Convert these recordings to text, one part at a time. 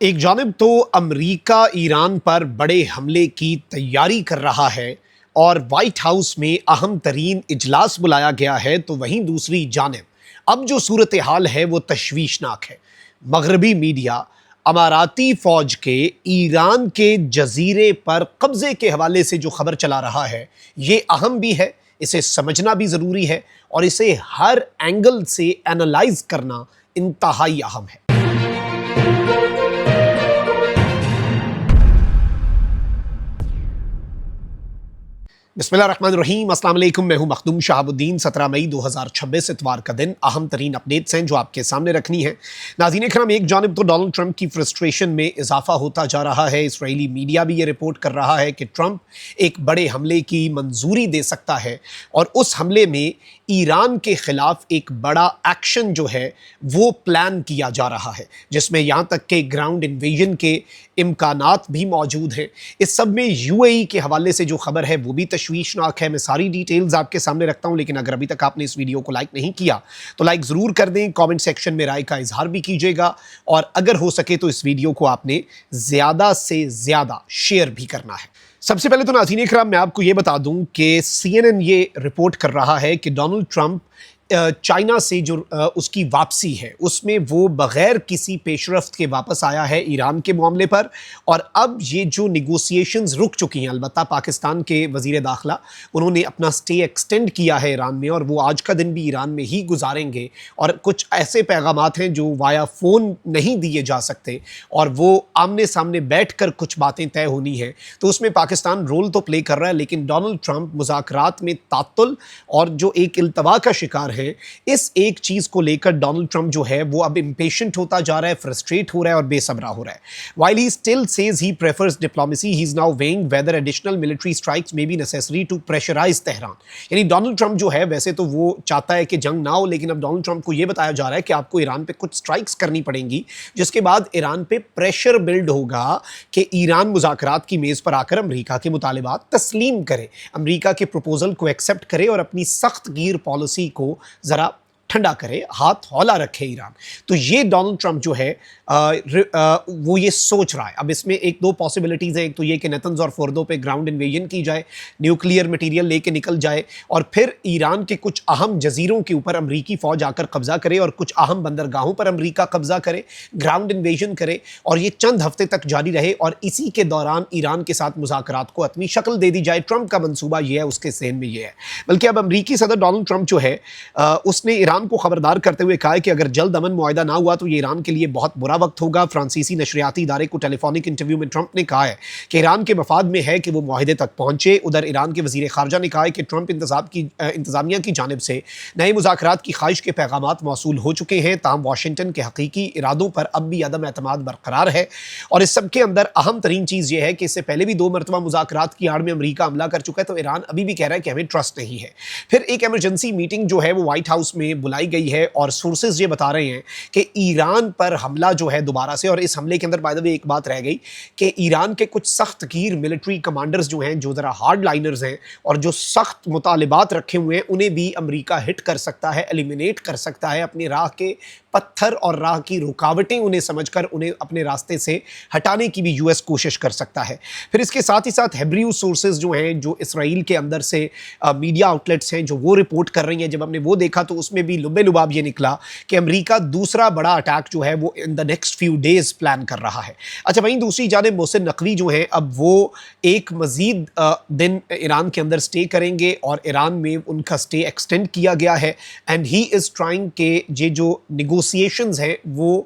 ایک جانب تو امریکہ ایران پر بڑے حملے کی تیاری کر رہا ہے اور وائٹ ہاؤس میں اہم ترین اجلاس بلایا گیا ہے، تو وہیں دوسری جانب اب جو صورتحال ہے وہ تشویشناک ہے۔ مغربی میڈیا اماراتی فوج کے ایران کے جزیرے پر قبضے کے حوالے سے جو خبر چلا رہا ہے یہ اہم بھی ہے، اسے سمجھنا بھی ضروری ہے اور اسے ہر اینگل سے اینالائز کرنا انتہائی اہم ہے۔ بسم اللہ الرحمن الرحیم، السلام علیکم، میں ہوں مخدوم شہاب الدین۔ 17 مئی 2026 اتوار کا دن، اہم ترین اپڈیٹس ہیں جو آپ کے سامنے رکھنی ہے۔ ناظرین اکرام، ایک جانب تو ڈونلڈ ٹرمپ کی فرسٹریشن میں اضافہ ہوتا جا رہا ہے، اسرائیلی میڈیا بھی یہ رپورٹ کر رہا ہے کہ ٹرمپ ایک بڑے حملے کی منظوری دے سکتا ہے اور اس حملے میں ایران کے خلاف ایک بڑا ایکشن جو ہے وہ پلان کیا جا رہا ہے، جس میں یہاں تک کہ گراؤنڈ انویژن کے امکانات بھی موجود ہیں۔ اس سب میں یو اے ای کے حوالے سے جو خبر ہے وہ بھی تشویشناک ہے۔ میں ساری ڈیٹیلز آپ کے سامنے رکھتا ہوں، لیکن اگر ابھی تک آپ نے اس ویڈیو کو لائک نہیں کیا تو لائک ضرور کر دیں، کامنٹ سیکشن میں رائے کا اظہار بھی کیجیے گا اور اگر ہو سکے تو اس ویڈیو کو آپ نے زیادہ سے زیادہ شیئر بھی کرنا ہے۔ سب سے پہلے تو ناظرین اکرام، میں آپ کو یہ بتا دوں کہ سی این این یہ رپورٹ کر رہا ہے کہ ڈونلڈ ٹرمپ چائنا سے جو اس کی واپسی ہے اس میں وہ بغیر کسی پیش رفت کے واپس آیا ہے ایران کے معاملے پر، اور اب یہ جو نیگوسیشنز رک چکی ہیں، البتہ پاکستان کے وزیر داخلہ انہوں نے اپنا سٹے ایکسٹینڈ کیا ہے ایران میں اور وہ آج کا دن بھی ایران میں ہی گزاریں گے، اور کچھ ایسے پیغامات ہیں جو وایا فون نہیں دیے جا سکتے اور وہ آمنے سامنے بیٹھ کر کچھ باتیں طے ہونی ہیں، تو اس میں پاکستان رول تو پلے کر رہا ہے، لیکن ڈونلڈ ٹرمپ مذاکرات میں تعطل اور جو ایک التوا کا شکار ہے، اس ایک چیز کو لے کر ڈونلڈ ٹرمپ جو ہے وہ اب امپیشنٹ ہوتا جا رہا ہے، فرسٹریٹ ہو رہا ہے اور بے صبرا ہو رہا ہے۔ While he still says he prefers diplomacy, he is now weighing whether additional military strikes may be necessary to pressurize Tehran۔ یعنی ڈونلڈ ٹرمپ جو ہے ویسے تو وہ چاہتا ہے کہ جنگ نہ ہو، لیکن اب ڈونلڈ ٹرمپ کو یہ بتایا جا رہا ہے کہ آپ کو ایران پہ کچھ سٹرائکس کرنی پڑیں گی، جس کے بعد ایران پہ پریشر بلڈ ہوگا کہ ایران مذاکرات کی میز پر آ کر امریکہ کے مطالبات تسلیم کرے، امریکہ کے پروپوزل کو ایکسیپٹ کرے اور اپنی سخت گیر پالیسی کو ذرا ٹھنڈا کرے، ہاتھ ہولا رکھے ایران۔ تو یہ ڈونلڈ ٹرمپ جو ہے وہ یہ سوچ رہا ہے۔ اب اس میں ایک دو پاسبلٹیز ہیں، ایک تو یہ کہ نیتنز اور فوردو پہ گراؤنڈ انویژن کی جائے، نیوکلیئر مٹیریل لے کے نکل جائے اور پھر ایران کے کچھ اہم جزیروں کے اوپر امریکی فوج آ کر قبضہ کرے اور کچھ اہم بندرگاہوں پر امریکہ قبضہ کرے، گراؤنڈ انویژن کرے اور یہ چند ہفتے تک جاری رہے اور اسی کے دوران ایران کے ساتھ مذاکرات کو حتمی شکل دے دی جائے۔ ٹرمپ کا منصوبہ یہ ہے، اس کے ذہن میں یہ ہے۔ بلکہ اب امریکی صدر ڈونلڈ ٹرمپ جو ہے اس نے ایران کو خبردار کرتے ہوئے کہا ہے کہ اگر جلد امن معاہدہ نہ ہوا تو یہ ایران کے لیے بہت برا وقت ہوگا۔ فرانسیسی نشریاتی ادارے کو ٹیلی فونک انٹرویو میں ٹرمپ نے کہا ہے کہ ایران کے مفاد میں ہے کہ وہ معاہدے تک پہنچے۔ ادھر ایران کے وزیر خارجہ نے کہا ہے کہ ٹرمپ انتظامیہ کی جانب سے نئے مذاکرات کی خواہش کے پیغامات موصول ہو چکے ہیں، تاہم واشنگٹن کے حقیقی ارادوں پر اب بھی عدم اعتماد برقرار ہے، اور اس سب کے اندر اہم ترین چیز یہ ہے کہ اس سے پہلے بھی 2 مرتبہ مذاکرات کی آڑ میں امریکہ حملہ کر چکا ہے، تو ایران ابھی بھی کہہ رہا ہے کہ ہمیں ٹرسٹ نہیں ہے۔ پھر ایک ایمرجنسی میٹنگ جو ہے وہ وائٹ ہاؤس میں بلائی گئی ہے اور سورسز یہ بتا رہے ہیں کہ ایران پر حملہ جو ہے دوبارہ سے، اور اس حملے کے اندر بائی دا وے ایک بات رہ گئی کہ ایران کے کچھ سخت گیر ملٹری کمانڈرز جو ہیں، جو ذرا ہارڈ لائنرز ہیں اور جو سخت مطالبات رکھے ہوئے ہیں، انہیں بھی امریکہ ہٹ کر سکتا ہے، ایلیمینیٹ کر سکتا ہے، اپنی راہ کے پتھر اور راہ کی رکاوٹیں انہیں سمجھ کر انہیں اپنے راستے سے ہٹانے کی بھی یو ایس کوشش کر سکتا ہے۔ پھر اس کے ساتھ ہی ساتھ ہیبریو سورسز جو ہیں، جو اسرائیل کے اندر سے میڈیا آؤٹلیٹس ہیں جو وہ رپورٹ کر رہی ہیں، جب ہم نے وہ دیکھا تو اس میں بھی لبے لباب یہ نکلا کہ امریکہ دوسرا بڑا اٹیک جو ہے وہ in the next few days plan کر رہا ہے۔ اچھا، وہیں دوسری جانب محسن نقوی جو ہیں اب وہ ایک مزید دن ایران کے اندر سٹے کریں گے اور ایران میں ان کا سٹے ایکسٹینڈ کیا گیا ہے، اینڈ ہی از ٹرائنگ کہ یہ جو نیگوسیشنز ہیں وہ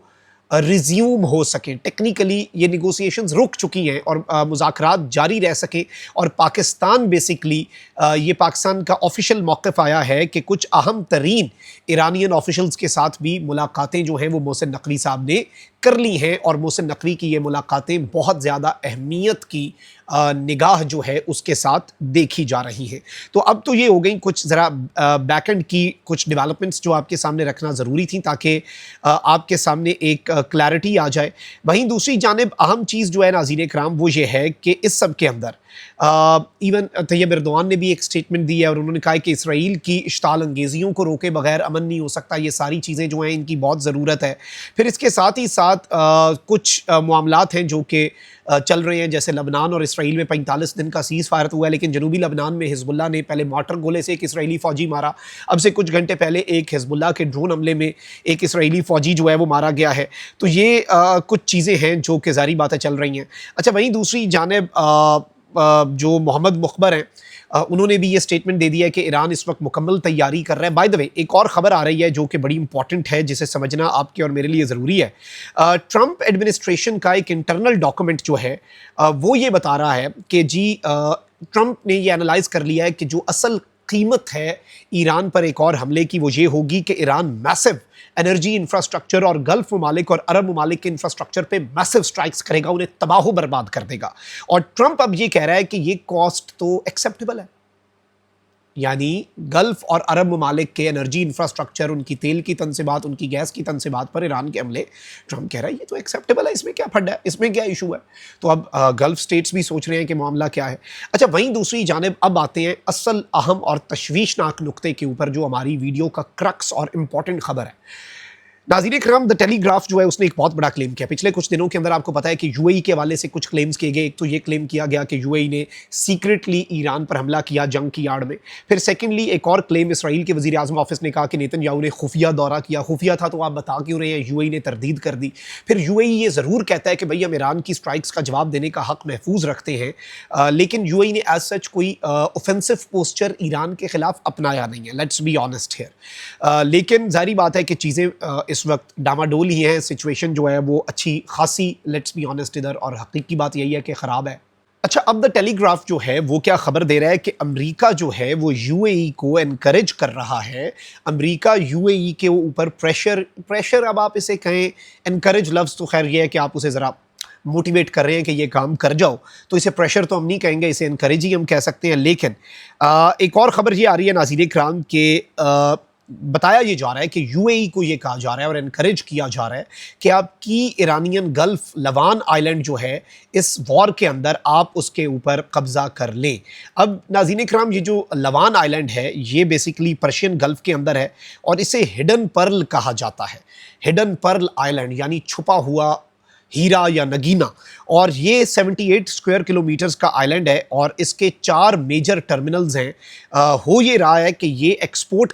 ریزیوم ہو سکیں۔ ٹیکنیکلی یہ نیگوسیشنز رک چکی ہیں اور مذاکرات جاری رہ سکیں، اور پاکستان بیسکلی یہ پاکستان کا آفیشیل موقف آیا ہے کہ کچھ اہم ترین ایرانین آفیشلز کے ساتھ بھی ملاقاتیں جو ہیں وہ محسن نقوی صاحب نے کر لی ہیں، اور محسن نقوی کی یہ ملاقاتیں بہت زیادہ اہمیت کی نگاہ جو ہے اس کے ساتھ دیکھی جا رہی ہیں۔ تو اب تو یہ ہو گئی کچھ ذرا بیک اینڈ کی کچھ ڈیولپمنٹس جو آپ کے سامنے رکھنا ضروری تھیں تاکہ آپ کے سامنے ایک کلیئرٹی آ جائے۔ وہیں دوسری جانب اہم چیز جو ہے ناظرین کرام وہ یہ ہے کہ اس سب کے اندر ایون طیب اردوان نے بھی ایک سٹیٹمنٹ دی ہے اور انہوں نے کہا کہ اسرائیل کی اشتعال انگیزیوں کو روکے بغیر امن نہیں ہو سکتا، یہ ساری چیزیں جو ہیں ان کی بہت ضرورت ہے۔ پھر اس کے ساتھ ہی ساتھ साथ कुछ मामलात हैं जो कि चल रहे हैं, जैसे लबनान और इसराइल में 45 दिन का सीज़ फायर हुआ है, लेकिन जनूबी लबनान में हिजबुल्लाह ने पहले मॉर्टर गोले से एक इसराइली फ़ौजी मारा। अब से कुछ घंटे पहले एक हिजबुल्लाह के ड्रोन हमले में एक इसराइली फ़ौजी जो है वो मारा गया है। तो ये कुछ चीज़ें हैं जो कि ज़ाहिर बातें चल रही हैं। अच्छा, वहीं दूसरी जानिब जो मोहम्मद मुखबर हैं, उन्होंने भी ये स्टेटमेंट दे दिया है कि ईरान इस वक्त मुकम्मल तैयारी कर रहा है। बाय द वे, एक और ख़बर आ रही है जो कि बड़ी इंपॉर्टेंट है, जिसे समझना आपके और मेरे लिए ज़रूरी है। ट्रंप एडमिनिस्ट्रेशन का एक इंटरनल डॉक्यूमेंट जो है वो ये बता रहा है कि जी ट्रंप ने ये एनालाइज कर लिया है कि जो असल कीमत है ईरान पर एक और हमले की वो ये होगी कि ईरान मैसिव एनर्जी इंफ्रास्ट्रक्चर और गल्फ ममालिक और अरब ममालिक के इंफ्रास्ट्रक्चर पे मैसिव स्ट्राइक्स करेगा, उन्हें तबाह बर्बाद कर देगा। और ट्रंप अब ये कह रहा है कि ये कॉस्ट तो एक्सेप्टेबल है, यानी गल्फ और अरब ममालिक के एनर्जी इंफ्रास्ट्रक्चर, उनकी तेल की तनसीबात, उनकी गैस की तनसीबात पर ईरान के हमले, ट्रंप कह रहा है ये तो एक्सेप्टेबल है, इसमें क्या फड्डा है, इसमें क्या इशू है। तो अब गल्फ स्टेट्स भी सोच रहे हैं कि मामला क्या है। अच्छा, वहीं दूसरी जानिब अब आते हैं असल अहम और तशवीशनाक नुक्ते के ऊपर, जो हमारी वीडियो का क्रक्स और इम्पॉर्टेंट खबर है। नाज़रीन इकराम, द टेलीग्राफ जो है उसने एक बहुत बड़ा क्लेम किया पिछले कुछ दिनों के अंदर। आपको पता है कि यूएई के हवाले से कुछ क्लेम्स किए गए। एक तो ये क्लेम किया गया कि यूएई ने सीक्रेटली ईरान पर हमला किया जंग की आड़ में। फिर सेकेंडली एक और क्लेम इसराइल के वज़ीर आज़म ऑफिस ने कहा कि नेतन्याहू ने खुफिया दौरा किया। खुफिया था तो आप बता क्यों रहे हैं, यूएई ने तरदीद कर दी। फिर यूएई ये ज़रूर कहता है कि भाई हम ईरान की स्ट्राइक्स का जवाब देने का हक़ महफूज रखते हैं, लेकिन यूएई ने एज सच कोई ऑफेंसिव पोस्चर ईरान के खिलाफ अपनाया नहीं है। Let's be honest here. लेकिन जाहिर बात है कि चीज़ें इस वक्त डामाडोल ही है, सिचुएशन जो है वो अच्छी खासी, लेट्स बी ऑनेस्ट इधर, और हकीकी बात यही है कि ख़राब है। अच्छा, अब द टेलीग्राफ जो है वो क्या खबर दे रहा है कि अमेरिका जो है वो यूएई को एनकरेज कर रहा है। अमेरिका यूएई के ऊपर प्रेशर अब आप इसे कहें, एनकरेज लफ्ज़ तो खैर ये है कि आप उसे ज़रा मोटिवेट कर रहे हैं कि ये काम कर जाओ, तो इसे प्रेशर तो हम नहीं कहेंगे, इसे एनकरेज ही हम कह सकते हैं। लेकिन एक और ख़बर ये आ रही है नाज़रीन इकराम के बताया ये जा रहा है कि यूएई को ये कहा जा रहा है और एनकरेज किया जा रहा है कि आपकी ईरानियन गल्फ लवान आइलैंड जो है इस वॉर के अंदर आप उसके ऊपर कब्ज़ा कर लें। अब नाज़रीन इकराम, ये जो लवान आइलैंड है ये बेसिकली पर्शियन गल्फ के अंदर है और इसे हिडन पर्ल कहा जाता है। हिडन पर्ल आइलैंड यानी छुपा हुआ हीरा या नगीना। और ये 78 स्क्वायर किलोमीटर्स का आइलैंड है और इसके 4 मेजर टर्मिनल्स हैं। हो ये रहा है कि ये एक्सपोर्ट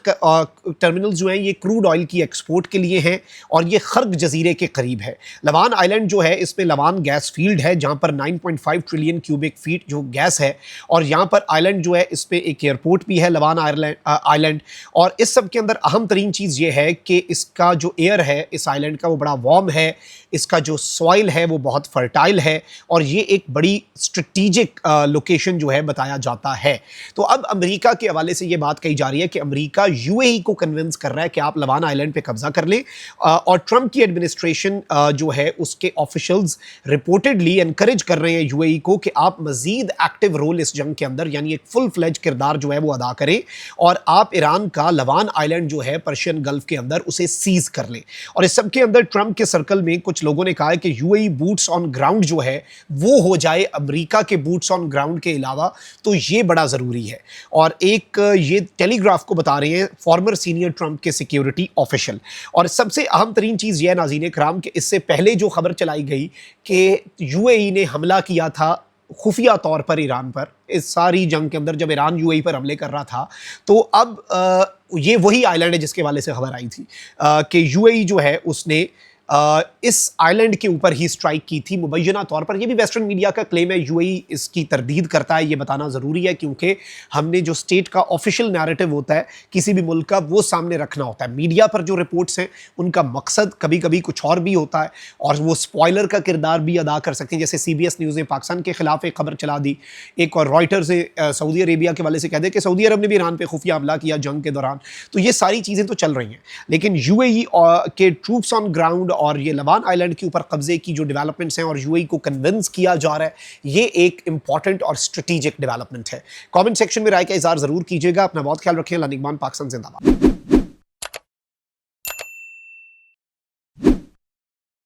टर्मिनल्स जो हैं ये क्रूड ऑयल की एक्सपोर्ट के लिए हैं और ये खर्ग जजीरे के करीब है। लवान आइलैंड जो है इसमें लवान गैस फील्ड है जहाँ पर 9.5 ट्रिलियन क्यूबिक फीट जो गैस है, और यहाँ पर आइलैंड जो है इस पर एक एयरपोर्ट भी है लवान आइलैंड। और इस सब के अंदर अहम तरीन चीज़ ये है कि इसका जो एयर है इस आइलैंड का वो बड़ा वार्म है, इसका जो सॉइल है वो बहुत फर्टाइल है और ये एक बड़ी स्ट्रेटेजिक लोकेशन जो है बताया जाता है। तो अब अमेरिका के हवाले से ये बात कही जा रही है कि अमेरिका यूएई को कन्विंस कर रहा है कि आप लवान आइलैंड पे कब्जा कर लें, और ट्रंप की एडमिनिस्ट्रेशन जो है उसके ऑफिशियल्स रिपोर्टेडली एनकरेज कर रहे हैं यूएई को कि आप मजीद एक्टिव रोल इस जंग के अंदर, यानी एक फुल फ्लेज किरदार जो है वो अदा करें और आप ईरान का लवान आइलैंड जो है पर्शियन गल्फ के अंदर उसे सीज कर लें। और इस सब के अंदर ट्रंप के सर्कल में कुछ लोगों ने कहा है कि यूएई बूट्स ऑन ग्राउंड जो है वो हो जाए अमेरिका के बूट्स ऑन ग्राउंड के अलावा, तो ये बड़ा ज़रूरी है। और एक ये टेलीग्राफ को बता रहे हैं फॉर्मर सीनियर ट्रंप के सिक्योरिटी ऑफिशियल। और सबसे अहम तरीन चीज़ यह है नाज़रीन इकराम कि इससे पहले जो खबर चलाई गई कि यूएई ने हमला किया था खुफिया तौर पर ईरान पर, इस सारी जंग के अंदर जब ईरान यूएई पर हमले कर रहा था, तो अब ये वही आइलैंड है जिसके वाले से खबर आई थी कि यूएई जो है उसने इस आइलैंड के ऊपर ही स्ट्राइक की थी मुबैना तौर पर। यह भी वेस्टर्न मीडिया का क्लेम है, यूएई इसकी तरदीद करता है, ये बताना ज़रूरी है क्योंकि हमने जो स्टेट का ऑफिशियल नैरेटिव होता है किसी भी मुल्क का वो सामने रखना होता है। मीडिया पर जो रिपोर्ट्स हैं उनका मकसद कभी कभी कुछ और भी होता है और वो स्पॉइलर का किरदार भी अदा कर सकते हैं। जैसे CBS न्यूज़ ने पाकिस्तान के खिलाफ एक खबर चला दी, एक और रॉयटर्स ने सऊदी अरेबिया के वाले से कह दे कि सऊदी अरब ने भी ईरान पर खुफिया हमला किया जंग के दौरान। तो ये सारी चीज़ें तो चल रही हैं, लेकिन यूएई के ट्रूप्स ऑन ग्राउंड और ये लवान आइलैंड के ऊपर कब्जे की जो डेवलपमेंट्स हैं और यूएई को कन्विंस किया जा रहा है, ये एक इंपॉर्टेंट और स्ट्रेटेजिक डेवलपमेंट है। कमेंट सेक्शन में राय का इज़हार जरूर कीजिएगा। अपना बहुत ख्याल रखें। अल्लाह निगहबान, पाकिस्तान जिंदाबाद।